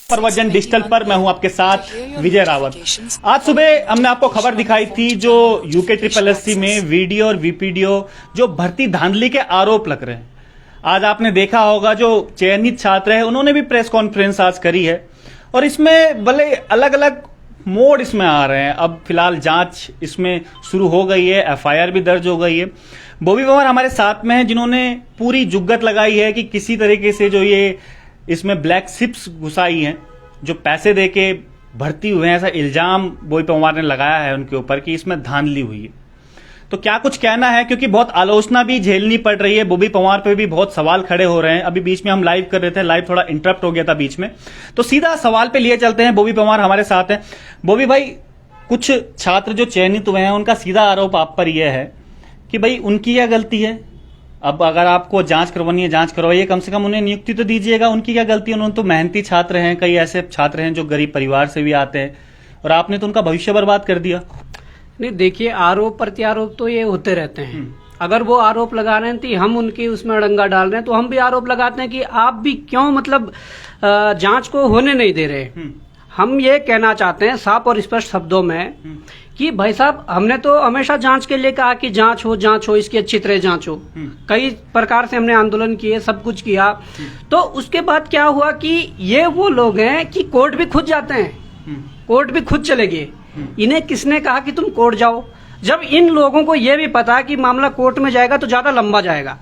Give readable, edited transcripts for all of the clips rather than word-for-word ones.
प्रवचन डिजिटल पर मैं हूं आपके साथ विजय रावत। आज सुबह हमने आपको खबर दिखाई थी जो यूके SSSC में वीडियो और वीपीडीओ जो भर्ती धांधली के आरोप लग रहे हैं। आज आपने देखा होगा जो चयनित छात्र है उन्होंने भी प्रेस कॉन्फ्रेंस आज करी है और इसमें भले अलग अलग मोड इसमें आ रहे हैं। अब फिलहाल जांच इसमें शुरू हो गई है, FIR भी दर्ज हो गई है। बॉबी पंवार हमारे साथ में है जिन्होंने पूरी जुग्गत लगाई है कि किसी तरीके से जो ये इसमें ब्लैक शिप्स घुसाई हैं, जो पैसे देके भर्ती हुए हैं, ऐसा इल्जाम बॉबी पंवार ने लगाया है उनके ऊपर कि इसमें धांधली हुई है। तो क्या कुछ कहना है, क्योंकि बहुत आलोचना भी झेलनी पड़ रही है, बॉबी पंवार पे भी बहुत सवाल खड़े हो रहे हैं। अभी बीच में हम लाइव कर रहे थे, लाइव थोड़ा इंटरप्ट हो गया था बीच में, तो सीधा सवाल पे लिए चलते हैं। बॉबी पंवार हमारे साथ हैं। बॉबी भाई, कुछ छात्र जो चयनित हुए हैं उनका सीधा आरोप आप पर यह है कि भाई उनकी क्या गलती है। अब अगर आपको जांच करवानी है, जांच करवाइए, कम से कम उन्हें नियुक्ति तो दीजिएगा। उनकी क्या गलती है? उन्होंने तो मेहनती छात्र हैं, कई ऐसे छात्र हैं जो गरीब परिवार से भी आते हैं और आपने तो उनका भविष्य बर्बाद कर दिया। नहीं, देखिए, आरोप प्रत्यारोप तो ये होते रहते हैं। अगर वो आरोप लगा रहे हैं तो हम उनकी उसमें अड़ंगा डाल रहे हैं, तो हम भी आरोप लगाते हैं कि आप भी क्यों मतलब जांच को होने नहीं दे रहे। हम ये कहना चाहते हैं साफ और स्पष्ट शब्दों में कि भाई साहब, हमने तो हमेशा जांच के लिए कहा कि जांच हो, इसकी अच्छी तरह जांच हो। कई प्रकार से हमने आंदोलन किए, सब कुछ किया। तो उसके बाद क्या हुआ कि ये वो लोग हैं कि कोर्ट भी खुद जाते हैं, कोर्ट भी खुद चले गए। इन्हें किसने कहा कि तुम कोर्ट जाओ, जब इन लोगों को ये भी पता कि मामला कोर्ट में जाएगा तो ज्यादा लंबा जाएगा।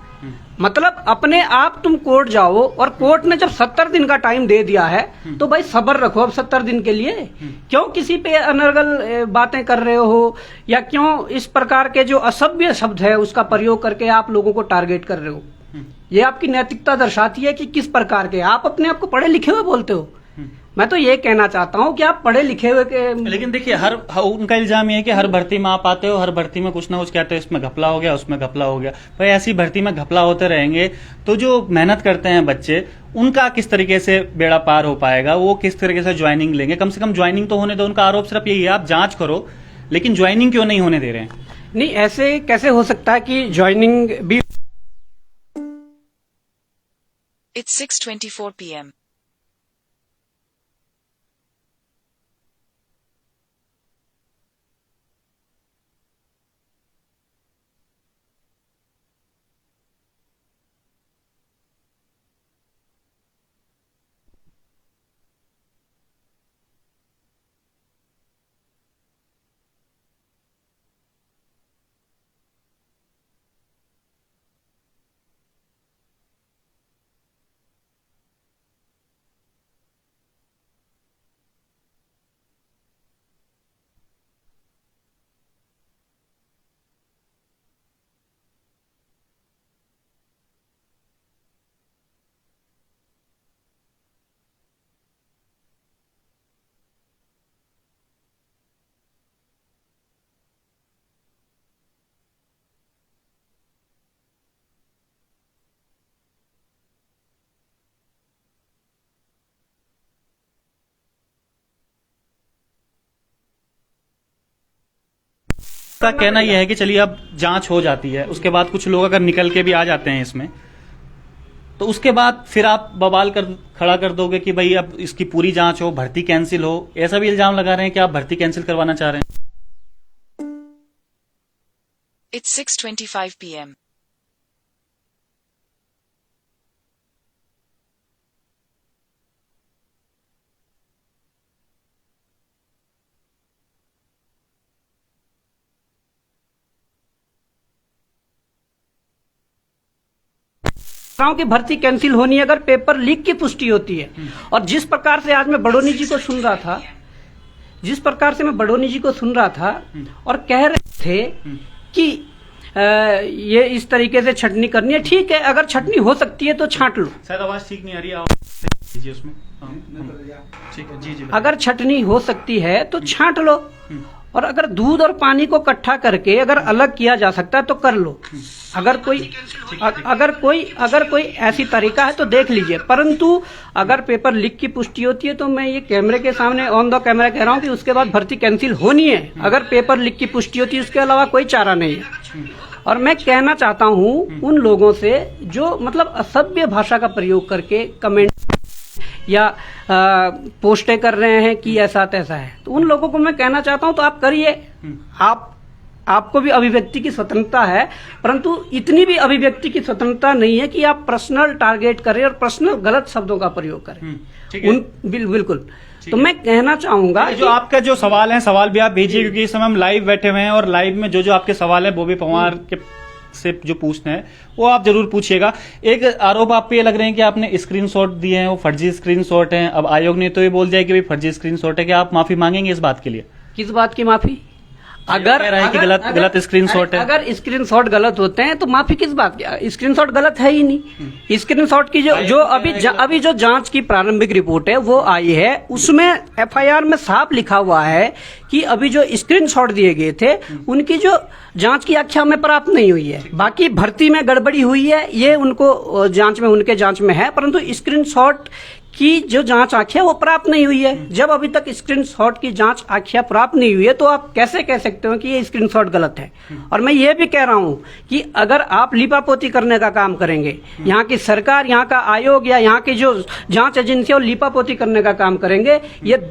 मतलब अपने आप तुम कोर्ट जाओ, और कोर्ट ने जब 70 दिन का टाइम दे दिया है तो भाई सब्र रखो अब 70 दिन के लिए। क्यों किसी पे अनर्गल बातें कर रहे हो, या क्यों इस प्रकार के जो असभ्य शब्द है उसका प्रयोग करके आप लोगों को टारगेट कर रहे हो। ये आपकी नैतिकता दर्शाती है कि किस प्रकार के आप अपने आप को पढ़े लिखे हुए बोलते हो। मैं तो ये कहना चाहता हूँ कि आप पढ़े लिखे हुए के। लेकिन देखिए, उनका इल्जाम ये है कि हर भर्ती में आप आते हो, हर भर्ती में कुछ ना कुछ कहते हो, इसमें घपला हो गया, उसमें घपला हो गया। भाई ऐसी भर्ती में घपला होते रहेंगे तो जो मेहनत करते हैं बच्चे, उनका किस तरीके से बेड़ा पार हो पाएगा, वो किस तरीके से ज्वाइनिंग लेंगे। कम से कम ज्वाइनिंग तो होने दो। उनका आरोप सिर्फ यही है आप जांच करो, लेकिन ज्वाइनिंग क्यों नहीं होने दे रहे हैं? नहीं, ऐसे कैसे हो सकता है कि ज्वाइनिंग भी। It's 6:24 p.m. का कहना यह है कि चलिए अब जांच हो जाती है, उसके बाद कुछ लोग अगर निकल के भी आ जाते हैं इसमें, तो उसके बाद फिर आप बवाल खड़ा कर दोगे कि भाई अब इसकी पूरी जांच हो, भर्ती कैंसिल हो। ऐसा भी इल्जाम लगा रहे हैं कि आप भर्ती कैंसिल करवाना चाह रहे हैं। It's 6:25 p.m. की भर्ती कैंसिल होनी है अगर पेपर लीक की पुष्टि होती है। और जिस प्रकार से आज मैं बडोनी जी को सुन रहा था, और कह रहे थे कि ये इस तरीके से छटनी करनी है। ठीक है, अगर छटनी हो सकती है तो छांट लो। शायद आवाज ठीक नहीं आ रही है उसमें। ठीक है, जी। अगर छटनी हो सकती है तो छांट लो, और अगर दूध और पानी को इकट्ठा करके अगर अलग किया जा सकता है तो कर लो। अगर कोई ऐसी तरीका है तो देख लीजिए। परंतु अगर पेपर लीक की पुष्टि होती है तो मैं ये कैमरे के सामने ऑन द कैमरा कह रहा हूँ कि उसके बाद भर्ती कैंसिल होनी है। अगर पेपर लीक की पुष्टि होती है, उसके अलावा कोई चारा नहीं है। और मैं कहना चाहता हूँ उन लोगों से जो मतलब असभ्य भाषा का प्रयोग करके कमेंट या पोस्टें कर रहे हैं कि ऐसा तैसा है, तो उन लोगों को मैं कहना चाहता हूं तो आप करिए, आपको भी अभिव्यक्ति की स्वतंत्रता है, परंतु इतनी भी अभिव्यक्ति की स्वतंत्रता नहीं है कि आप पर्सनल टारगेट करें और पर्सनल गलत शब्दों का प्रयोग करें। ठीक है। बिल्कुल। तो मैं कहना चाहूंगा जो आपका जो सवाल है, सवाल भी आप भेजिए, क्योंकि इस समय हम लाइव बैठे हुए हैं और लाइव में जो आपके सवाल है बॉबी पवार के से जो पूछते हैं वो आप जरूर पूछिएगा। एक आरोप आप पे ये लग रहे हैं कि आपने स्क्रीनशॉट दिए हैं, वो फर्जी स्क्रीनशॉट हैं। अब आयोग ने तो ये बोल दिया कि भाई फर्जी स्क्रीनशॉट है, कि आप माफी मांगेंगे इस बात के लिए? किस बात की माफी? अगर गलत स्क्रीनशॉट है, अगर स्क्रीनशॉट गलत होते हैं तो माफी किस बात की? स्क्रीनशॉट गलत है ही नहीं। स्क्रीनशॉट की जो अभी जो जांच की प्रारंभिक रिपोर्ट है वो आई है, उसमें एफआईआर में साफ लिखा हुआ है कि अभी जो स्क्रीनशॉट दिए गए थे उनकी जो जांच की आख्या में प्राप्त नहीं हुई है। बाकी भर्ती में गड़बड़ी हुई है ये उनको उनके जांच में है, परंतु स्क्रीनशॉट की जो जांच आख्या वो प्राप्त नहीं हुई है। जब अभी तक स्क्रीनशॉट की जांच आख्या प्राप्त नहीं हुई है तो आप कैसे कह सकते हो कि ये स्क्रीनशॉट गलत है? और मैं ये भी कह रहा हूं कि अगर आप लिपापोती करने का काम करेंगे, यहाँ की सरकार, यहाँ का आयोग या यहाँ की जो जांच एजेंसी और लिपापोती करने का काम करेंगे, ये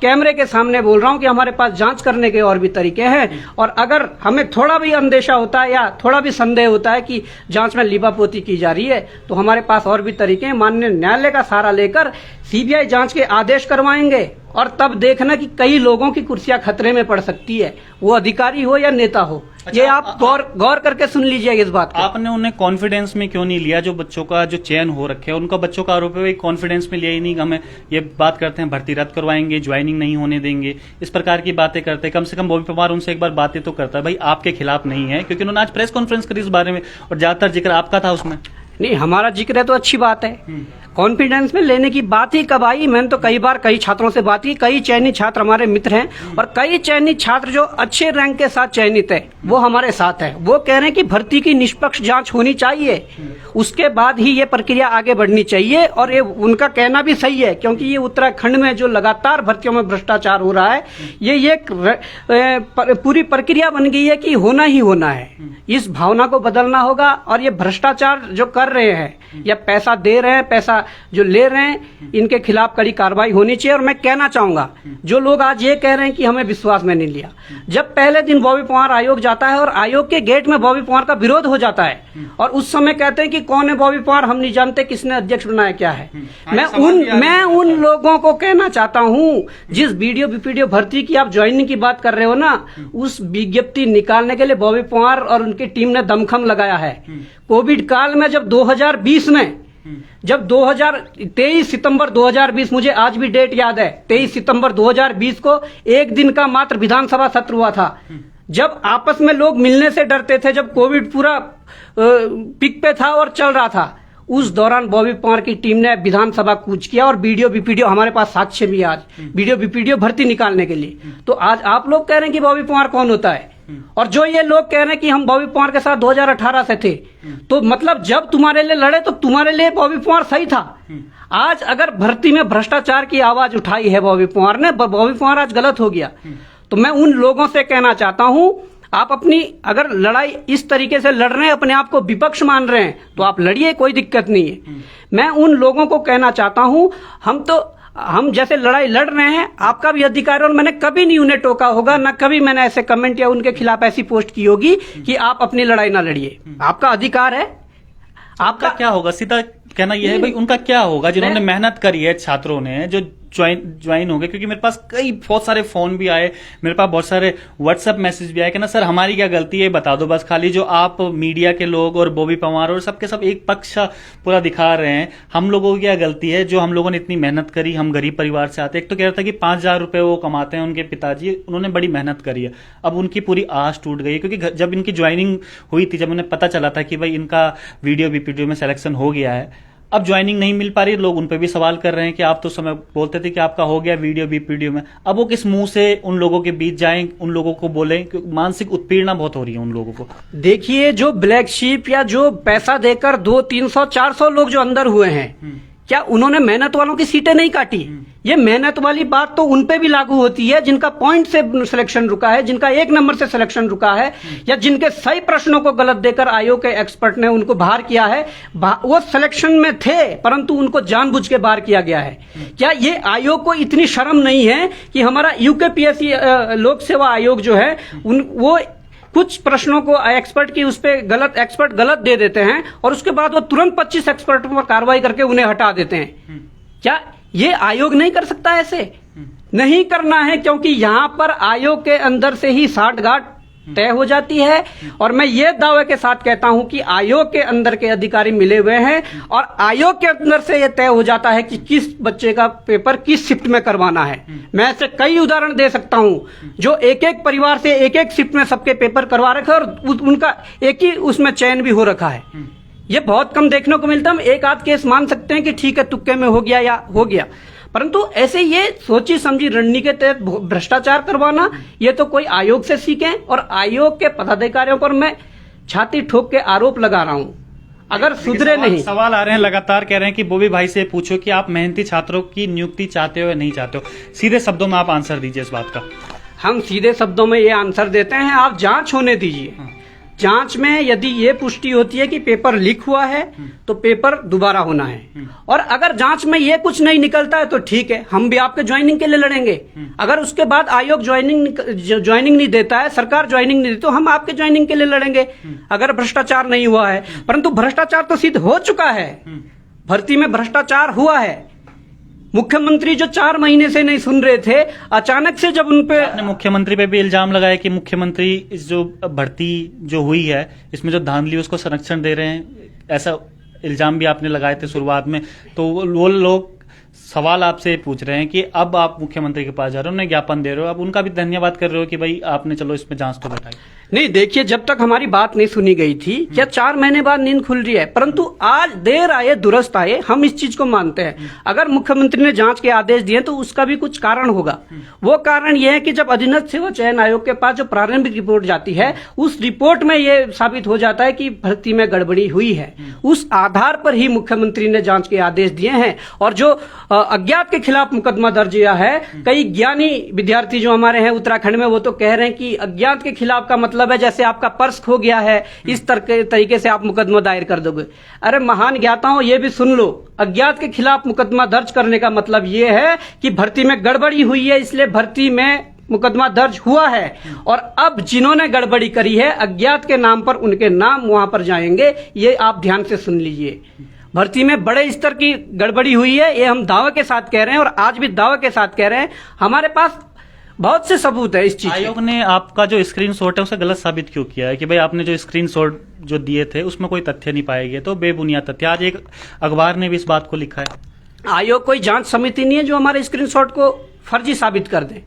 कैमरे के सामने बोल रहा हूं कि हमारे पास जांच करने के और भी तरीके हैं, और अगर हमें थोड़ा भी अंदेशा होता है या थोड़ा भी संदेह होता है कि जांच में लिपापोती की जा रही है तो हमारे पास और भी तरीके हैं। माननीय न्यायालय का सहारा लेकर सीबीआई जांच के आदेश करवाएंगे और तब देखना कि कई लोगों की कुर्सियां खतरे में पड़ सकती है, वो अधिकारी हो या नेता हो। अच्छा, ये आप गौर करके सुन लीजिए इस बात को। आपने उन्हें कॉन्फिडेंस में क्यों नहीं लिया? जो बच्चों का जो चयन हो रखे है उनका, बच्चों का आरोप है कॉन्फिडेंस में लिया ही नहीं, हमें ये बात करते हैं भर्ती रद्द करवाएंगे, ज्वाइनिंग नहीं होने देंगे, इस प्रकार की बातें करते हैं। कम से कम बॉबी पवार उनसे एक बार बातें तो करता है, भाई आपके खिलाफ नहीं है, क्योंकि उन्होंने आज प्रेस कॉन्फ्रेंस करी इस बारे में और ज्यादातर जिक्र आपका था उसमें। नहीं, हमारा जिक्र है तो अच्छी बात है। कॉन्फिडेंस में लेने की बात ही कब आई? मैंने तो कई बार कई छात्रों से बात की, कई चयनित छात्र हमारे मित्र हैं और कई चयनित छात्र जो अच्छे रैंक के साथ चयनित है वो हमारे साथ है। वो कह रहे हैं कि भर्ती की निष्पक्ष जांच होनी चाहिए, उसके बाद ही ये प्रक्रिया आगे बढ़नी चाहिए। और ये उनका कहना भी सही है, क्योंकि ये उत्तराखंड में जो लगातार भर्तियों में भ्रष्टाचार हो रहा है, ये पूरी प्रक्रिया बन गई है कि होना ही होना है। इस भावना को बदलना होगा और ये भ्रष्टाचार जो कर रहे हैं या पैसा दे रहे हैं, पैसा जो ले रहे हैं, इनके खिलाफ कड़ी कार्रवाई होनी चाहिए। और मैं कहना चाहूंगा जो लोग आज ये कह रहे हैं कि हमें विश्वास में नहीं लिया, जब पहले दिन बॉबी पवार आयोग जाता है और आयोग के गेट में बॉबी पवार का विरोध हो जाता है और उस समय कहते हैं कि कौन है बॉबी पवार, हम नहीं जानते, किसने अध्यक्ष बनाया, क्या है। मैं उन लोगों को कहना चाहता हूं, जिस वीडियो भर्ती की आप ज्वाइनिंग की बात कर रहे हो ना, उस विज्ञप्ति निकालने के लिए बॉबी पवार और उनकी टीम ने दमखम लगाया है। कोविड काल में जब 2020 में, जब 23 सितंबर 2020, मुझे आज भी डेट याद है, 23 सितंबर 2020 को एक दिन का मात्र विधानसभा सत्र हुआ था, जब आपस में लोग मिलने से डरते थे, जब कोविड पूरा पिक पे था और चल रहा था, उस दौरान बॉबी पवार की टीम ने विधानसभा कूच किया और वीडियो हमारे पास साक्ष्य भी, आज वीडियो भर्ती निकालने के लिए। तो आज आप लोग कह रहे हैं कि बॉबी पवार कौन होता है, और जो ये लोग कह रहे हैं कि हम बॉबी पवार के साथ 2018 से थे, तो मतलब जब तुम्हारे लिए लड़े तो तुम्हारे लिए बॉबी पवार सही था। आज अगर भर्ती में भ्रष्टाचार की आवाज उठाई है बॉबी पवार ने, बॉबी पवार आज गलत हो गया। तो मैं उन लोगों से कहना चाहता हूं, आप अपनी अगर लड़ाई इस तरीके से लड़ रहे हैं, अपने आप को विपक्ष मान रहे हैं, तो आप लड़िए, कोई दिक्कत नहीं है। मैं उन लोगों को कहना चाहता हूं, हम जैसे लड़ाई लड़ रहे हैं, आपका भी अधिकार है, और मैंने कभी नहीं उन्हें टोका होगा, ना कभी मैंने ऐसे कमेंट या उनके खिलाफ ऐसी पोस्ट की होगी कि आप अपनी लड़ाई ना लड़िए। आपका अधिकार है। आपका क्या होगा? सीधा कहना यह है भाई, उनका क्या होगा जिन्होंने मेहनत करी है, छात्रों ने जो ज्वाइन हो गए? क्योंकि मेरे पास बहुत सारे फोन भी आए, मेरे पास बहुत सारे व्हाट्सएप मैसेज भी आए कि ना सर हमारी क्या गलती है, बता दो बस। खाली जो आप मीडिया के लोग और बॉबी पवार और सबके सब एक पक्ष पूरा दिखा रहे हैं, हम लोगों की क्या गलती है जो हम लोगों ने इतनी मेहनत करी, हम गरीब परिवार से आते। एक तो कह रहा था कि 5,000 रुपए वो कमाते हैं उनके पिताजी, उन्होंने बड़ी मेहनत करी है, अब उनकी पूरी आस टूट गई। क्योंकि जब इनकी ज्वाइनिंग हुई थी, जब उन्हें पता चला था कि भाई इनका वीडियो में सिलेक्शन हो गया है, अब ज्वाइनिंग नहीं मिल पा रही, लोग उन पे भी सवाल कर रहे हैं कि आप तो समय बोलते थे कि आपका हो गया वीडियो में, अब वो किस मुंह से उन लोगों के बीच जाएं, उन लोगों को बोलें? क्योंकि मानसिक उत्पीड़ना बहुत हो रही है उन लोगों को। देखिए, जो ब्लैक शीप या जो पैसा देकर 200, 300, 400 लोग जो अंदर हुए हैं, क्या उन्होंने मेहनत वालों की सीटें नहीं काटी? ये मेहनत वाली बात तो उन पे भी लागू होती है जिनका पॉइंट से सिलेक्शन रुका है, जिनका 1 नंबर से सिलेक्शन रुका है, या जिनके सही प्रश्नों को गलत देकर आयोग के एक्सपर्ट ने उनको बाहर किया है। वो सिलेक्शन में थे परंतु उनको जानबूझ के बाहर किया गया है। क्या ये आयोग को इतनी शर्म नहीं है कि हमारा यूकेपीएससी लोक सेवा आयोग जो है वो कुछ प्रश्नों को एक्सपर्ट की उस पे एक्सपर्ट गलत दे देते हैं और उसके बाद वो तुरंत 25 एक्सपर्ट पर कार्रवाई करके उन्हें हटा देते हैं। क्या ये आयोग नहीं कर सकता? ऐसे नहीं करना है, क्योंकि यहां पर आयोग के अंदर से ही साठगांठ तय हो जाती है। और मैं ये दावे के साथ कहता हूं कि आयोग के अंदर के अधिकारी मिले हुए हैं और आयोग के अंदर से ये तय हो जाता है कि किस बच्चे का पेपर किस शिफ्ट में करवाना है। मैं ऐसे कई उदाहरण दे सकता हूं जो एक एक परिवार से एक एक शिफ्ट में सबके पेपर करवा रखे और उनका एक ही उसमें चयन भी हो रखा है। ये बहुत कम देखने को मिलता है। हम एक आध केस मान सकते हैं कि ठीक है तुक्के में हो गया या हो गया, परंतु ऐसे ये सोची समझी रणनीति के तहत भ्रष्टाचार करवाना, ये तो कोई आयोग से सीखें। और आयोग के पदाधिकारियों पर मैं छाती ठोक के आरोप लगा रहा हूं, अगर सुधरे नहीं। सवाल आ रहे हैं, लगातार कह रहे हैं कि बोबी भाई से पूछो कि आप मेहनती छात्रों की नियुक्ति चाहते हो या नहीं चाहते हो। सीधे शब्दों में आप आंसर दीजिए इस बात का। हम सीधे शब्दों में ये आंसर देते हैं, आप जांच होने दीजिए। जांच में यदि ये पुष्टि होती है कि पेपर लीक हुआ है तो पेपर दोबारा होना है, और अगर जांच में ये कुछ नहीं निकलता है तो ठीक है, हम भी आपके ज्वाइनिंग के लिए लड़ेंगे। अगर उसके बाद आयोग ज्वाइनिंग नहीं देता है, सरकार ज्वाइनिंग नहीं देती, तो हम आपके ज्वाइनिंग के लिए लड़ेंगे अगर भ्रष्टाचार नहीं हुआ है। परंतु भ्रष्टाचार तो सिद्ध हो चुका है, भर्ती में भ्रष्टाचार हुआ है। मुख्यमंत्री जो 4 महीने से नहीं सुन रहे थे, अचानक से जब उन पे आपने मुख्यमंत्री पे भी इल्जाम लगाया कि मुख्यमंत्री इस जो भर्ती जो हुई है इसमें जो धांधली उसको संरक्षण दे रहे हैं, ऐसा इल्जाम भी आपने लगाए थे शुरुआत में। तो वो लोग सवाल आपसे पूछ रहे हैं कि अब आप मुख्यमंत्री के पास जा रहे हो, उन्हें ज्ञापन दे रहे हो, अब उनका भी धन्यवाद कर रहे हो कि भाई आपने चलो इसमें जांच तो बैठाई। नहीं, देखिए, जब तक हमारी बात नहीं सुनी गई थी, क्या 4 महीने बाद नींद खुल रही है, परंतु आज देर आए दुरुस्त आए, हम इस चीज को मानते हैं। अगर मुख्यमंत्री ने जांच के आदेश दिए तो उसका भी कुछ कारण होगा। वो कारण यह है कि जब अधीनस्थ सेवा चयन आयोग के पास जो प्रारंभिक रिपोर्ट जाती है, उस रिपोर्ट में यह साबित हो जाता है कि भर्ती में गड़बड़ी हुई है। उस आधार पर ही मुख्यमंत्री ने जांच के आदेश दिए हैं। और जो अज्ञात के खिलाफ मुकदमा दर्ज किया है, कई ज्ञानी विद्यार्थी जो हमारे हैं उत्तराखंड में, वो तो कह रहे हैं कि अज्ञात के खिलाफ का मतलब है जैसे आपका पर्स खो गया है, इस तरीके से आप मुकदमा दायर कर दोगे। अरे महान ज्ञाताओं, ये भी सुन लो, अज्ञात के खिलाफ मुकदमा दर्ज करने का मतलब ये है कि भर्ती में गड़बड़ी हुई है, इसलिए भर्ती में मुकदमा दर्ज हुआ है। और अब जिन्होंने गड़बड़ी करी है अज्ञात के नाम पर, उनके नाम वहां पर जाएंगे। ये आप ध्यान से सुन लीजिए। भर्ती में बड़े स्तर की गड़बड़ी हुई है, ये हम दावे के साथ कह रहे हैं और आज भी दावे के साथ कह रहे हैं। हमारे पास बहुत से सबूत है इस चीज। आयोग ने आपका जो स्क्रीनशॉट है उसे गलत साबित क्यों किया है कि भाई आपने जो स्क्रीनशॉट जो दिए थे उसमें कोई तथ्य नहीं पाए गए, तो बेबुनियाद तथ्य। आज एक अखबार ने भी इस बात को लिखा है। आयोग कोई जांच समिति नहीं है जो हमारे स्क्रीनशॉट को फर्जी साबित कर दे।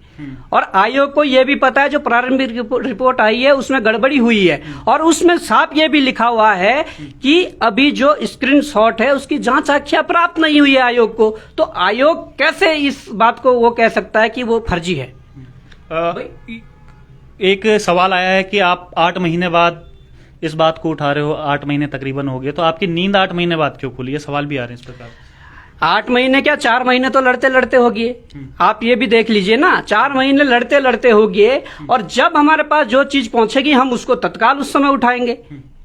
और आयोग को यह भी पता है जो प्रारंभिक रिपोर्ट आई है उसमें गड़बड़ी हुई है, और उसमें साफ ये भी लिखा हुआ है कि अभी जो स्क्रीनशॉट है उसकी जांच आख्या प्राप्त नहीं हुई है आयोग को। तो आयोग कैसे इस बात को वो कह सकता है कि वो फर्जी है? एक सवाल आया है कि आप 8 महीने बाद इस बात को उठा रहे हो, 8 महीने तकरीबन हो गए, तो आपकी नींद 8 महीने बाद क्यों खुली? ये सवाल भी आ रहे हैं इस प्रकार। 8 महीने क्या, 4 महीने तो लड़ते लड़ते हो गए। आप ये भी देख लीजिए ना, 4 महीने लड़ते लड़ते हो गए, और जब हमारे पास जो चीज पहुंचेगी हम उसको तत्काल उस समय उठाएंगे।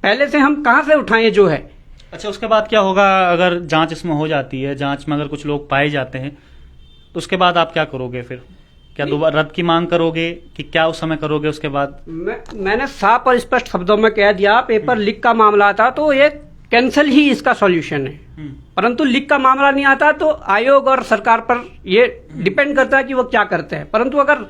पहले से हम कहां से उठाएं जो है। अच्छा, उसके बाद क्या होगा अगर जांच इसमें हो जाती है, जांच में अगर कुछ लोग पाए जाते हैं तो उसके बाद आप क्या करोगे? फिर क्या दोबारा रद्द की मांग करोगे कि क्या उस समय करोगे उसके बाद? मैंने साफ और स्पष्ट शब्दों में कह दिया, पेपर लीक का मामला था तो ये कैंसिल ही इसका सॉल्यूशन है। परंतु लीक का मामला नहीं आता तो आयोग और सरकार पर ये डिपेंड करता है कि वो क्या करते हैं। परंतु अगर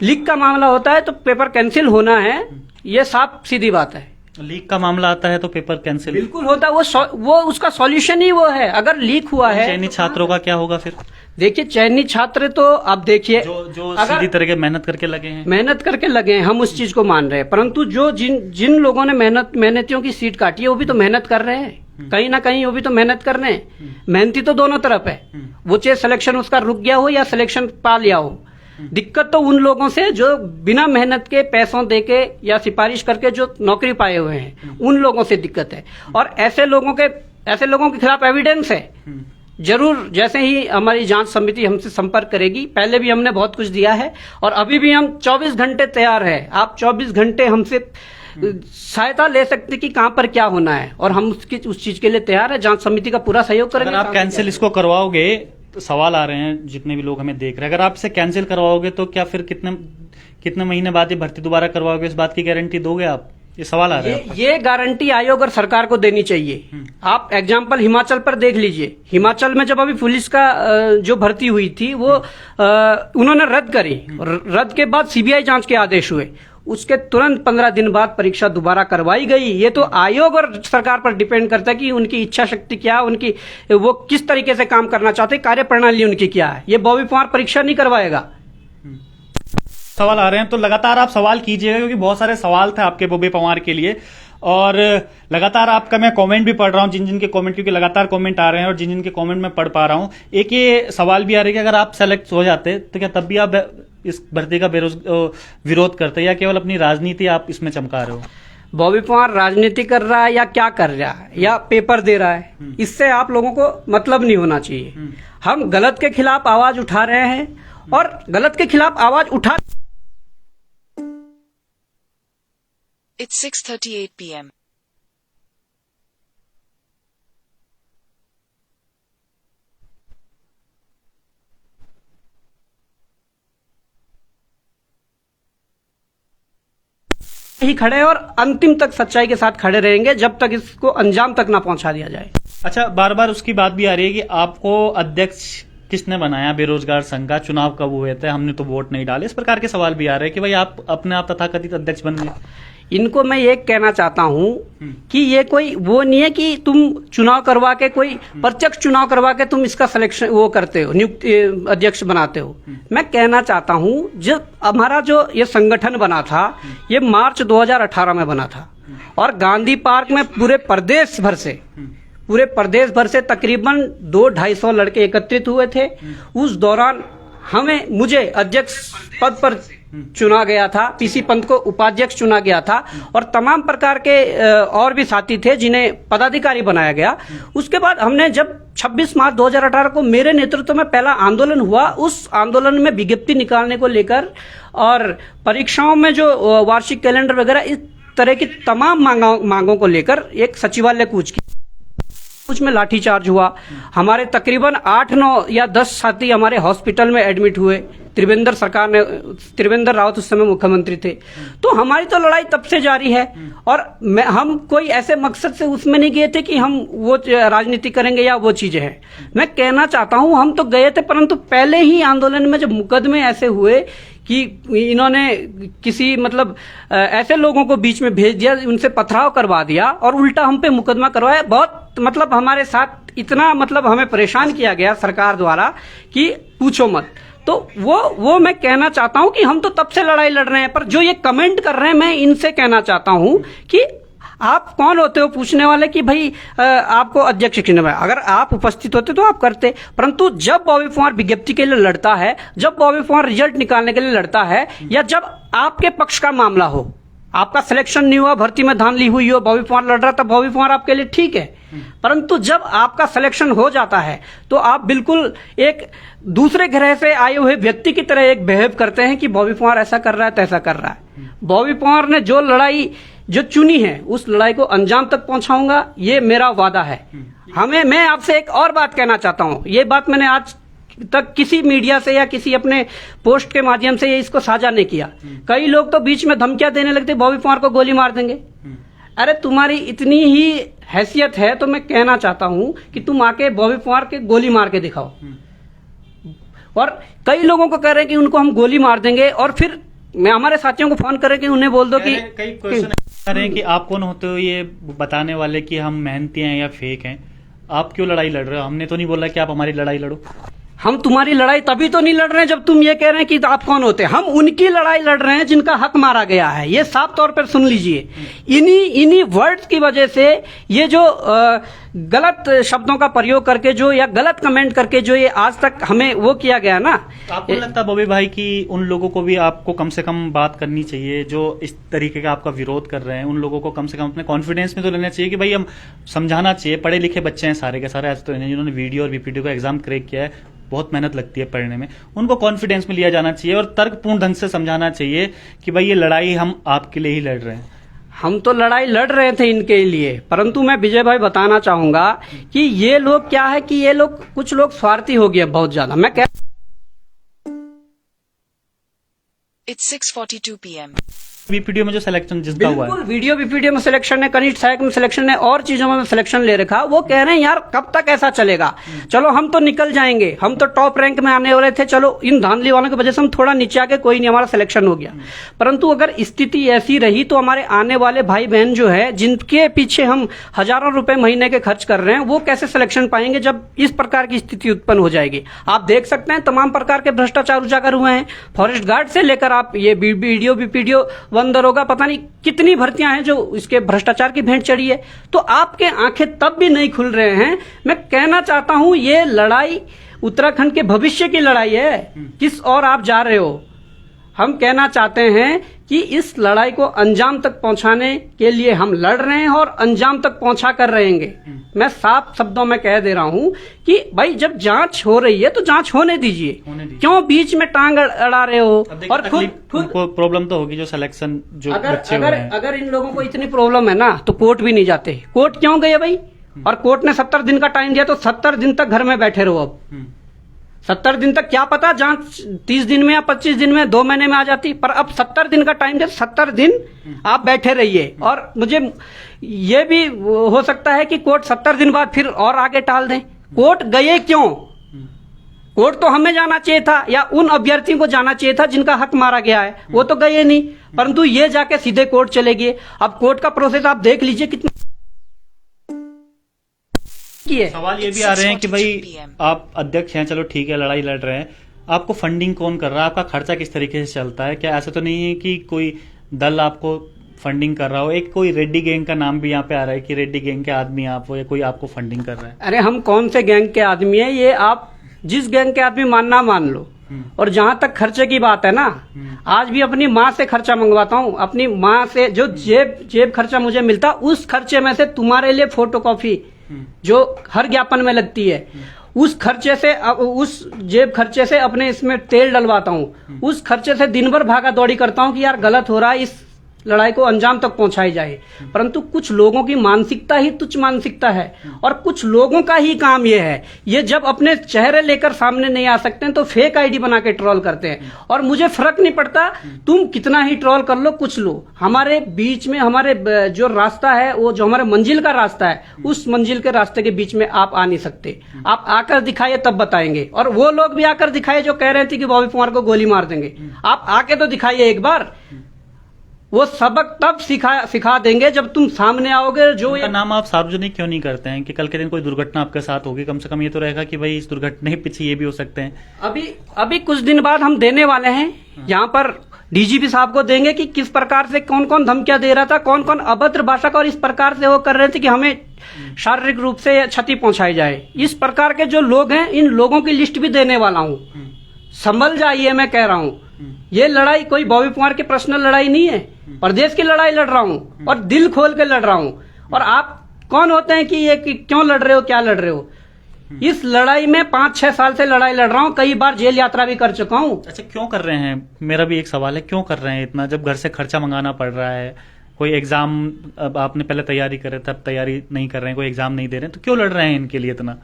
लीक का मामला होता है तो पेपर कैंसिल होना है, ये साफ सीधी बात है। लीक का मामला आता है तो पेपर कैंसिल बिल्कुल होता है, वो उसका सॉल्यूशन ही वो है। अगर लीक हुआ है, चयनित छात्रों का क्या होगा फिर? देखिए, चयनित छात्र तो आप देखिए जो सीधी तरह के मेहनत करके लगे हैं, हम उस चीज को मान रहे हैं। परंतु जो जिन लोगों ने मेहनतियों की सीट काटी है वो भी तो मेहनत कर रहे हैं, कहीं ना कहीं वो भी तो मेहनत कर रहे हैं। मेहनती तो दोनों तरफ है, वो चाहे सिलेक्शन उसका रुक गया हो या सिलेक्शन पा लिया हो। दिक्कत तो उन लोगों से जो बिना मेहनत के पैसों देके या सिफारिश करके जो नौकरी पाए हुए हैं, उन लोगों से दिक्कत है। और ऐसे लोगों के खिलाफ एविडेंस है, जरूर जैसे ही हमारी जांच समिति हमसे संपर्क करेगी, पहले भी हमने बहुत कुछ दिया है और अभी भी हम 24 घंटे तैयार है। आप 24 घंटे हमसे सहायता ले सकते कि कहां पर क्या होना है और हम उस चीज के लिए तैयार है। जांच समिति का पूरा सहयोग करेंगे। अगर आप कैंसिल इसको करवाओगे तो सवाल आ रहे हैं जितने भी लोग हमें देख रहे हैं, अगर आप इसे कैंसिल करवाओगे तो क्या फिर कितने महीने बाद ये भर्ती दोबारा करवाओगे, इस बात की गारंटी दोगे आप? ये सवाल आ रहा है। ये गारंटी आयोग और सरकार को देनी चाहिए। आप एग्जाम्पल हिमाचल पर देख लीजिए। हिमाचल में जब अभी पुलिस का जो भर्ती हुई थी वो उन्होंने रद्द करी। रद्द के बाद सीबीआई जांच के आदेश हुए, उसके तुरंत 15 दिन बाद परीक्षा दोबारा करवाई गई। ये तो आयोग और सरकार पर डिपेंड करता है कि उनकी इच्छा शक्ति क्या, उनकी वो किस तरीके से काम करना चाहते, कार्य प्रणाली उनकी क्या है। ये बॉबी पवार परीक्षा नहीं करवाएगा। सवाल आ रहे हैं तो लगातार आप सवाल कीजिएगा, क्योंकि बहुत सारे सवाल थे आपके बॉबी पवार के लिए और लगातार आपका मैं कमेंट भी पढ़ रहा हूं, जिन के कमेंट, क्योंकि लगातार कमेंट आ रहे हैं और जिन के कमेंट मैं पढ़ पा रहा हूं। एक ये सवाल भी आ रहा है कि अगर आप सेलेक्ट हो जाते तो क्या तब भी आप इस भर्ती का विरोध करते या केवल अपनी राजनीति आप इसमें चमका रहे हो? बॉबी पवार राजनीति कर रहा है या क्या कर रहा है या पेपर दे रहा है, इससे आप लोगों को मतलब नहीं होना चाहिए। हम गलत के खिलाफ आवाज उठा रहे हैं और गलत के खिलाफ आवाज उठा। It's 6:38 p.m. ही खड़े और अंतिम तक सच्चाई के साथ खड़े रहेंगे जब तक इसको अंजाम तक ना पहुंचा दिया जाए। अच्छा, बार बार उसकी बात भी आ रही है कि आपको अध्यक्ष किसने बनाया बेरोजगार संघ का, चुनाव कब हुए थे, हमने तो वोट नहीं डाले। इस प्रकार के सवाल भी आ रहे हैं कि भाई आप अपने आप तथाकथित अध्यक्ष बन गए। इनको मैं ये कहना चाहता हूं कि ये कोई वो नहीं है कि तुम चुनाव करवा के, कोई प्रत्यक्ष चुनाव करवा के तुम इसका सिलेक्शन वो करते हो, नियुक्ति अध्यक्ष बनाते हो। मैं कहना चाहता हूं जब हमारा जो ये संगठन बना था ये मार्च 2018 में बना था और गांधी पार्क में पूरे प्रदेश भर से तकरीबन 200-250 लड़के एकत्रित हुए थे। उस दौरान मुझे अध्यक्ष पद पर चुना गया था, पीसी पंत को उपाध्यक्ष चुना गया था और तमाम प्रकार के और भी साथी थे जिन्हें पदाधिकारी बनाया गया। उसके बाद हमने जब 26 मार्च 2018 को मेरे नेतृत्व में पहला आंदोलन हुआ, उस आंदोलन में विज्ञप्ति निकालने को लेकर और परीक्षाओं में जो वार्षिक कैलेंडर वगैरह इस तरह की तमाम मांगों को लेकर एक सचिवालय कूच की, में लाठीचार्ज हुआ। हमारे तकरीबन 8-9 या 10 साथी हमारे हॉस्पिटल में एडमिट हुए। त्रिवेंद्र रावत उस समय मुख्यमंत्री थे। तो हमारी तो लड़ाई तब से जारी है और हम कोई ऐसे मकसद से उसमें नहीं गए थे कि हम वो राजनीति करेंगे या वो चीजें हैं। मैं कहना चाहता हूं हम तो गए थे, परंतु पहले ही आंदोलन में जब मुकदमे ऐसे हुए कि इन्होंने किसी ऐसे लोगों को बीच में भेज दिया, उनसे पथराव करवा दिया और उल्टा हम पे मुकदमा करवाया। बहुत हमारे साथ इतना हमें परेशान किया गया सरकार द्वारा कि पूछो मत। तो वो मैं कहना चाहता हूं कि हम तो तब से लड़ाई लड़ रहे हैं, पर जो ये कमेंट कर रहे हैं मैं इनसे कहना चाहता हूं कि आप कौन होते हो पूछने वाले कि भाई आपको अध्यक्ष किसने बनाया। अगर आप उपस्थित होते तो आप करते, परंतु जब बॉबी पवार विज्ञप्ति के लिए लड़ता है, जब बॉबी पवार रिजल्ट निकालने के लिए लड़ता है या जब आपके पक्ष का मामला हो, आपका सिलेक्शन नहीं हुआ, भर्ती में धांधली हुई हो, बॉबी पवार लड़ रहा था, बॉबी पवार आपके लिए ठीक है। परंतु जब आपका सिलेक्शन हो जाता है तो आप बिल्कुल एक दूसरे ग्रह से आए हुए व्यक्ति की तरह एक बिहेव करते हैं कि बॉबी पवार ऐसा कर रहा है तैसा कर रहा है। बॉबी पवार ने जो लड़ाई जो चुनी है उस लड़ाई को अंजाम तक पहुंचाऊंगा, ये मेरा वादा है। मैं आपसे एक और बात कहना चाहता हूं, ये बात मैंने आज तक किसी मीडिया से या किसी अपने पोस्ट के माध्यम से इसको साझा नहीं किया। कई लोग तो बीच में धमकियां देने लगते, बॉबी पवार को गोली मार देंगे। अरे तुम्हारी इतनी ही हैसियत है तो मैं कहना चाहता हूं कि तुम आके बॉबी पवार के गोली मार के दिखाओ। और कई लोगों को कह रहे हैं कि उनको हम गोली मार देंगे और फिर मैं हमारे साथियों को फोन कर कि उन्हें बोल दो कि कई क्वेश्चन कर रहे हैं कि आप कौन होते हो ये बताने वाले कि हम मेहनती हैं या फेक हैं, आप क्यों लड़ाई लड़ रहे हो? हमने तो नहीं बोला कि आप हमारी लड़ाई लड़ो। हम तुम्हारी लड़ाई तभी तो नहीं लड़ रहे हैं जब तुम ये कह रहे हैं कि आप कौन होते हैं। हम उनकी लड़ाई लड़ रहे हैं जिनका हक मारा गया है। ये साफ तौर पर सुन लीजिए। इन्हीं वर्ड्स की वजह से ये जो गलत शब्दों का प्रयोग करके जो या गलत कमेंट करके जो ये आज तक हमें वो किया गया ना, आपको लगता है बॉबी भाई कि उन लोगों को भी आपको कम से कम बात करनी चाहिए जो इस तरीके का आपका विरोध कर रहे हैं? उन लोगों को कम से कम अपने कॉन्फिडेंस में तो लेना चाहिए कि भाई हम समझाना चाहिए। पढ़े लिखे बच्चे हैं सारे के सारे, ऐसे तो नहीं जिन्होंने वीडियो और वीपीडीओ का एग्जाम क्रैक किया है, बहुत मेहनत लगती है पढ़ने में। उनको कॉन्फिडेंस में लिया जाना चाहिए और तर्कपूर्ण ढंग से समझाना चाहिए कि भाई ये लड़ाई हम आपके लिए ही लड़ रहे हैं। हम तो लड़ाई लड़ रहे थे इनके लिए, परंतु मैं विजय भाई बताना चाहूंगा कि ये लोग क्या है कि ये लोग कुछ लोग स्वार्थी हो गए बहुत ज्यादा। मैं कह It's 6:42 p.m. वीपीडीओ में जो सिलेक्शन जिसका हुआ है, बिल्कुल वीडियो वीपीडीओ में सिलेक्शन है, कनिष्ठ सहायक में सिलेक्शन है, और चीजों में सिलेक्शन ले रखा। वो कह रहे हैं यार कब तक ऐसा चलेगा, चलो हम तो निकल जाएंगे, हम तो टॉप रैंक में आने वाले थे, चलो इन धांधली वालों की वजह से हम थोड़ा नीचे आके कोई नहीं, हमारा सिलेक्शन हो गया। परंतु अगर स्थिति ऐसी रही तो हमारे आने वाले भाई बहन जो है जिनके पीछे हम हजारों रुपए महीने के खर्च कर रहे हैं, वो कैसे सिलेक्शन पाएंगे जब इस प्रकार की स्थिति उत्पन्न हो जाएगी। आप देख सकते हैं तमाम प्रकार के भ्रष्टाचार उजागर हुए हैं, फॉरेस्ट गार्ड से लेकर आप ये वीडियो वीपीडीओ वन दरोगा, पता नहीं कितनी भर्तियां हैं जो इसके भ्रष्टाचार की भेंट चढ़ी है। तो आपके आंखें तब भी नहीं खुल रहे हैं। मैं कहना चाहता हूं ये लड़ाई उत्तराखंड के भविष्य की लड़ाई है। किस ओर आप जा रहे हो? हम कहना चाहते हैं कि इस लड़ाई को अंजाम तक पहुंचाने के लिए हम लड़ रहे हैं और अंजाम तक पहुंचा कर रहेंगे। मैं साफ शब्दों में कह दे रहा हूं कि भाई जब जांच हो रही है तो जांच होने दीजिए, क्यों बीच में टांग अड़ा रहे हो? और खुद प्रॉब्लम तो होगी जो सिलेक्शन जो बच्चे हुए हैं। अगर इन लोगों को इतनी प्रॉब्लम है ना तो कोर्ट भी नहीं जाते। कोर्ट क्यों गए भाई? और कोर्ट ने 70 दिन का टाइम दिया तो 70 दिन तक घर में बैठे रहो। अब 70 दिन तक क्या पता जांच 30 दिन में या 25 दिन में 2 महीने में आ जाती, पर अब 70 दिन का टाइम दिया, 70 दिन आप बैठे रहिए। और मुझे ये भी हो सकता है कि कोर्ट 70 दिन बाद फिर और आगे टाल दें। कोर्ट गए क्यों? कोर्ट तो हमें जाना चाहिए था या उन अभ्यर्थियों को जाना चाहिए था जिनका हक मारा गया है, वो तो गए नहीं, परंतु ये जाके सीधे कोर्ट चले गए। अब कोर्ट का प्रोसेस आप देख लीजिए कितना। सवाल ये भी आ रहे हैं कि भाई आप अध्यक्ष हैं, चलो ठीक है लड़ाई लड़ रहे हैं, आपको फंडिंग कौन कर रहा है? आपका खर्चा किस तरीके से चलता है? क्या ऐसा तो नहीं है कि कोई दल आपको फंडिंग कर रहा हो? एक कोई रेड्डी गैंग का नाम भी यहाँ पे आ रहा है कि रेड्डी गैंग के आदमी आप हो या कोई आपको फंडिंग कर रहा है। अरे हम कौन से गैंग के आदमी है? ये आप जिस गैंग के आदमी मानना मान लो। और जहां तक खर्चे की बात है ना, आज भी अपनी माँ से खर्चा मंगवाता हूँ। अपनी माँ से जो जेब खर्चा मुझे मिलता, उस खर्चे में से तुम्हारे लिए फोटोकॉपी जो हर ज्ञापन में लगती है, उस खर्चे से, उस जेब खर्चे से अपने इसमें तेल डलवाता हूँ। उस खर्चे से दिन भर भागा दौड़ी करता हूँ कि यार गलत हो रहा है, इस लड़ाई को अंजाम तक पहुंचाई जाए। परंतु कुछ लोगों की मानसिकता ही तुच्छ मानसिकता है और कुछ लोगों का ही काम ये है, ये जब अपने चेहरे लेकर सामने नहीं आ सकते हैं तो फेक आईडी बना के ट्रोल करते हैं। और मुझे फर्क नहीं पड़ता तुम कितना ही ट्रोल कर लो, कुछ लो, हमारे बीच में हमारे जो रास्ता है, वो जो हमारे मंजिल का रास्ता है, उस मंजिल के रास्ते के बीच में आप आ नहीं सकते। आप आकर दिखाइए तब बताएंगे। और वो लोग भी आकर दिखाए जो कह रहे थे कि बॉबी कुमार को गोली मार देंगे। आप आके तो दिखाइए एक बार, वो सबक तब सिखा देंगे जब तुम सामने आओगे। जो उनका नाम आप सार्वजनिक क्यों नहीं करते हैं कि कल के दिन कोई दुर्घटना आपके साथ होगी, कम से कम ये तो रहेगा कि भाई इस दुर्घटना के पीछे ये भी हो सकते हैं। अभी कुछ दिन बाद हम देने वाले हैं, यहाँ पर डीजीपी साहब को देंगे कि किस प्रकार से कौन कौन धमकियां दे रहा था, कौन कौन अभद्र भाषा का और इस प्रकार से वो कर रहे थे कि हमें शारीरिक रूप से क्षति पहुंचाई जाए। इस प्रकार के जो लोग हैं, इन लोगों की लिस्ट भी देने वाला हूँ। संभल जाइए, मैं कह रहा हूँ। ये लड़ाई कोई बॉबी कुमार की पर्सनल लड़ाई नहीं है, प्रदेश की लड़ाई लड़ रहा हूँ और दिल खोल के लड़ रहा हूँ। और आप कौन होते हैं कि ये क्यों लड़ रहे हो, क्या लड़ रहे हो? इस लड़ाई में 5-6 साल से लड़ाई लड़ रहा हूँ, कई बार जेल यात्रा भी कर चुका हूँ। अच्छा, क्यों कर रहे हैं? मेरा भी एक सवाल है, क्यों कर रहे हैं इतना, जब घर से खर्चा मंगाना पड़ रहा है? कोई एग्जाम अब आपने पहले तैयारी करे तब तैयारी नहीं कर रहे हैं, कोई एग्जाम नहीं दे रहे हैं, तो क्यों लड़ रहे हैं इनके लिए इतना?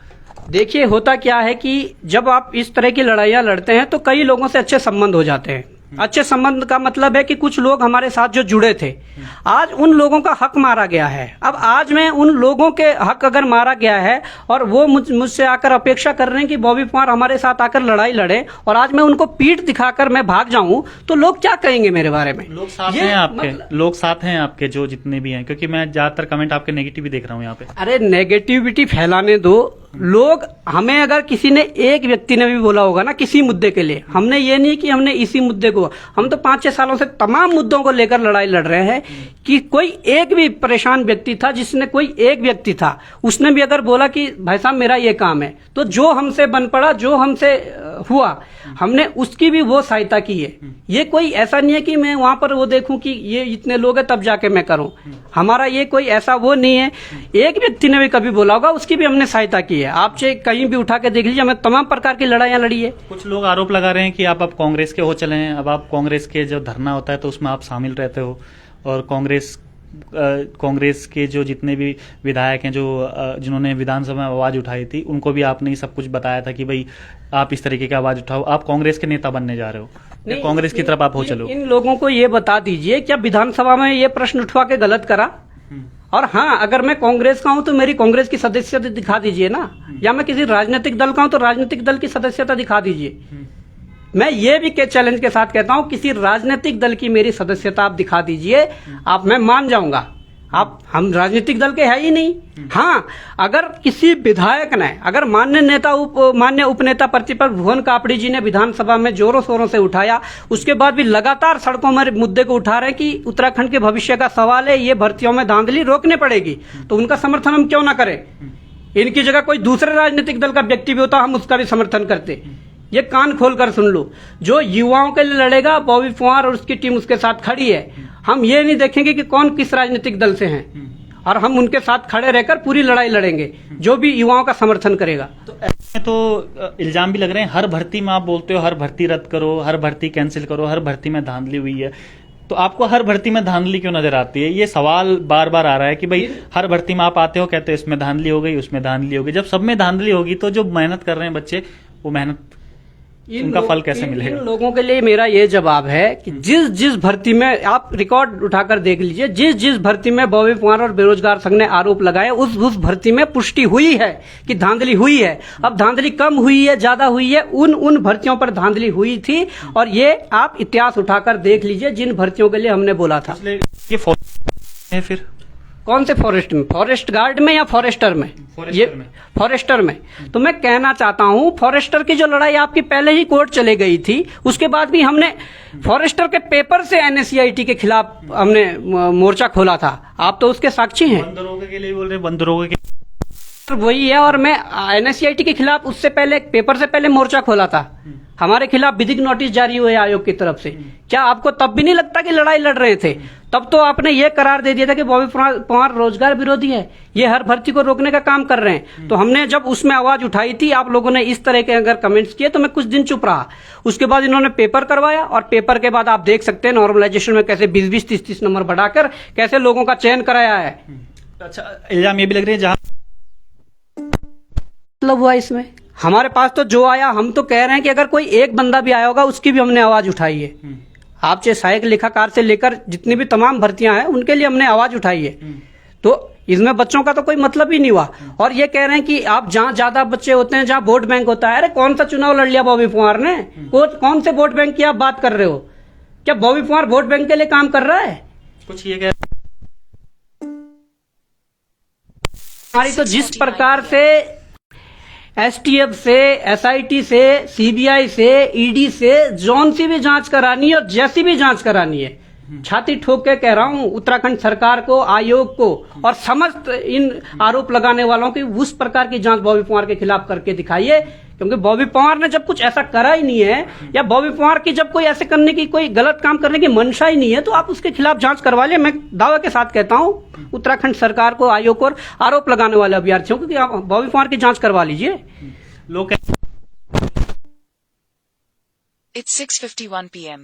देखिए होता क्या है कि जब आप इस तरह की लड़ाइयां लड़ते हैं तो कई लोगों से अच्छे संबंध हो जाते हैं। अच्छे संबंध का मतलब है कि कुछ लोग हमारे साथ जो जुड़े थे, आज उन लोगों का हक मारा गया है। अब आज मैं उन लोगों के हक अगर मारा गया है और वो मुझसे आकर अपेक्षा कर रहे हैं कि बॉबी कुमार हमारे साथ आकर लड़ाई लड़े, और आज मैं उनको पीठ दिखाकर मैं भाग जाऊं, तो लोग क्या कहेंगे मेरे बारे में? लोग साथ हैं आपके, लोग साथ हैं आपके जो जितने भी हैं, क्योंकि मैं ज्यादातर कमेंट आपके नेगेटिव देख रहा हूँ यहाँ पे। अरे नेगेटिविटी फैलाने दो, लोग हमें अगर किसी ने एक व्यक्ति ने भी बोला होगा ना किसी मुद्दे के लिए, हमने ये नहीं कि हमने इसी मुद्दे को, हम तो 5-6 सालों से तमाम मुद्दों को लेकर लड़ाई लड़ रहे हैं कि कोई एक भी परेशान व्यक्ति था, जिसने कोई एक व्यक्ति था उसने भी अगर बोला कि भाई साहब मेरा ये काम है, तो जो हमसे बन पड़ा, जो हमसे हुआ, हमने उसकी भी वो सहायता की है। ये कोई ऐसा नहीं है कि मैं वहां पर वो देखूं कि ये इतने लोग हैं तब जाके मैं करूं, हमारा ये कोई ऐसा वो नहीं है। एक व्यक्ति ने भी कभी बोला होगा उसकी भी हमने सहायता की है। आप चाहे कहीं भी उठा के देख लीजिए, हमें तमाम प्रकार की लड़ाइयां लड़ी है। कुछ लोग आरोप लगा रहे हैं कि आप अब कांग्रेस के हो चले हैं, अब आप कांग्रेस के जो धरना होता है तो उसमें आप शामिल रहते हो, और कांग्रेस के जो जितने भी विधायक हैं जो जिन्होंने विधानसभा में आवाज उठाई थी उनको भी आपने ही सब कुछ बताया था कि भाई आप इस तरीके की आवाज उठाओ, आप कांग्रेस के नेता बनने जा रहे हो, कांग्रेस की तरफ आप हो चलो। इन लोगों को ये बता दीजिए क्या विधानसभा में ये प्रश्न उठवा के गलत करा? और हाँ, अगर मैं कांग्रेस का हूं तो मेरी कांग्रेस की सदस्यता दिखा दीजिए ना, या मैं किसी राजनीतिक दल का हूं तो राजनीतिक दल की सदस्यता दिखा दीजिए। मैं ये भी के चैलेंज के साथ कहता हूं किसी राजनीतिक दल की मेरी सदस्यता आप दिखा दीजिए, आप मैं मान जाऊंगा। आप हम राजनीतिक दल के है ही नहीं। हाँ, अगर किसी विधायक ने, अगर मान्य उपनेता प्रतिपक्ष भुवन कापड़ी जी ने विधानसभा में जोरों शोरों से उठाया, उसके बाद भी लगातार सड़कों में मुद्दे को उठा रहे हैं कि उत्तराखंड के भविष्य का सवाल है, ये भर्तियों में धांधली रोकने पड़ेगी, तो उनका समर्थन हम क्यों ना करें? इनकी जगह कोई दूसरे राजनीतिक दल का व्यक्ति भी होता हम उसका भी समर्थन करते। ये कान खोलकर सुन लो, जो युवाओं के लिए लड़ेगा बॉबी पंवार और उसकी टीम उसके साथ खड़ी है। हम ये नहीं देखेंगे कि कौन किस राजनीतिक दल से हैं, और हम उनके साथ खड़े रहकर पूरी लड़ाई लड़ेंगे जो भी युवाओं का समर्थन करेगा। तो ऐसे तो इल्जाम भी लग रहे हैं, हर भर्ती में आप बोलते हो हर भर्ती रद्द करो, हर भर्ती कैंसिल करो, हर भर्ती में धांधली हुई है, तो आपको हर भर्ती में धांधली क्यों नजर आती है? ये सवाल बार बार आ रहा है कि भाई हर भर्ती में आप आते हो, कहते हो इसमें धांधली हो गई, उसमें धांधली हो गई। जब सब में धांधली होगी तो जो मेहनत कर रहे हैं बच्चे, वो मेहनत उनका फल कैसे मिलेगा? इन लोगों के लिए मेरा ये जवाब है कि जिस भर्ती में आप रिकॉर्ड उठाकर देख लीजिए, जिस भर्ती में बॉबी पंवार और बेरोजगार संघ ने आरोप लगाए, उस भर्ती में पुष्टि हुई है कि धांधली हुई है। अब धांधली कम हुई है, ज्यादा हुई है, उन भर्तियों पर धांधली हुई थी, और ये आप इतिहास उठाकर देख लीजिए जिन भर्तियों के लिए हमने बोला था। ये है फिर कौन से फॉरेस्ट में? फॉरेस्ट गार्ड में या फॉरेस्टर में? फॉरेस्टर में। तो मैं कहना चाहता हूं, फॉरेस्टर की जो लड़ाई आपकी पहले ही कोर्ट चले गई थी, उसके बाद भी हमने फॉरेस्टर के पेपर से NSCIT के खिलाफ हमने मोर्चा खोला था। आप तो उसके साक्षी हैं। बंदरों के लिए बोल रहे, बंदरों के वही है। और मैं NSCIT के खिलाफ उससे पहले, पेपर से पहले मोर्चा खोला था। हमारे खिलाफ विधिक नोटिस जारी हुए आयोग की तरफ से। क्या आपको तब भी नहीं लगता कि लड़ाई लड़ रहे थे? तब तो आपने ये करार दे दिया था कि बॉबी पंवार रोजगार विरोधी है, ये हर भर्ती को रोकने का काम कर रहे हैं। तो हमने जब उसमें आवाज उठाई थी, आप लोगों ने इस तरह के अगर कमेंट्स किए तो मैं कुछ दिन चुप रहा। उसके बाद इन्होंने पेपर करवाया, और पेपर के बाद आप देख सकते हैं नॉर्मलाइजेशन में कैसे 20-20, 30-30 नंबर बढ़ाकर कैसे लोगों का चयन कराया है। अच्छा, इल्जाम ये भी लग रहे हैं जहां मतलब हुआ इसमें, हमारे पास तो जो आया, हम तो कह रहे हैं कि अगर कोई एक बंदा भी आया होगा उसकी भी हमने आवाज उठाई है। आप चाहे सहायक लेखाकार से लेकर जितनी भी तमाम भर्तियां हैं उनके लिए हमने आवाज उठाई है। तो इसमें बच्चों का तो कोई मतलब ही नहीं हुआ। और ये कह रहे हैं कि आप जहां ज्यादा बच्चे होते हैं, जहां वोट बैंक होता है, अरे कौन सा चुनाव लड़ लिया बॉबी पंवार ने? कौन से वोट बैंक की आप बात कर रहे हो? क्या बॉबी पंवार वोट बैंक के लिए काम कर रहा है? कुछ ये कह हमारी तो जिस प्रकार से STF से, SIT से, CBI से, ED से जौन सी भी जांच करानी है और जैसी भी जांच करानी है, छाती ठोक के कह रहा हूं उत्तराखंड सरकार को, आयोग को और समस्त इन आरोप लगाने वालों की उस प्रकार की जांच बॉबी पंवार के खिलाफ करके दिखाइए। क्योंकि बॉबी पंवार ने जब कुछ ऐसा करा ही नहीं है, या बॉबी पंवार की जब कोई ऐसे करने की, कोई गलत काम करने की मंशा ही नहीं है, तो आप उसके खिलाफ जांच करवा लिये। मैं दावे के साथ कहता हूं उत्तराखंड सरकार को, आयोग को और आरोप लगाने वाले अभ्यर्थियों को कि आप बॉबी पंवार की जांच करवा लीजिए। लोग It's 6:51 p.m.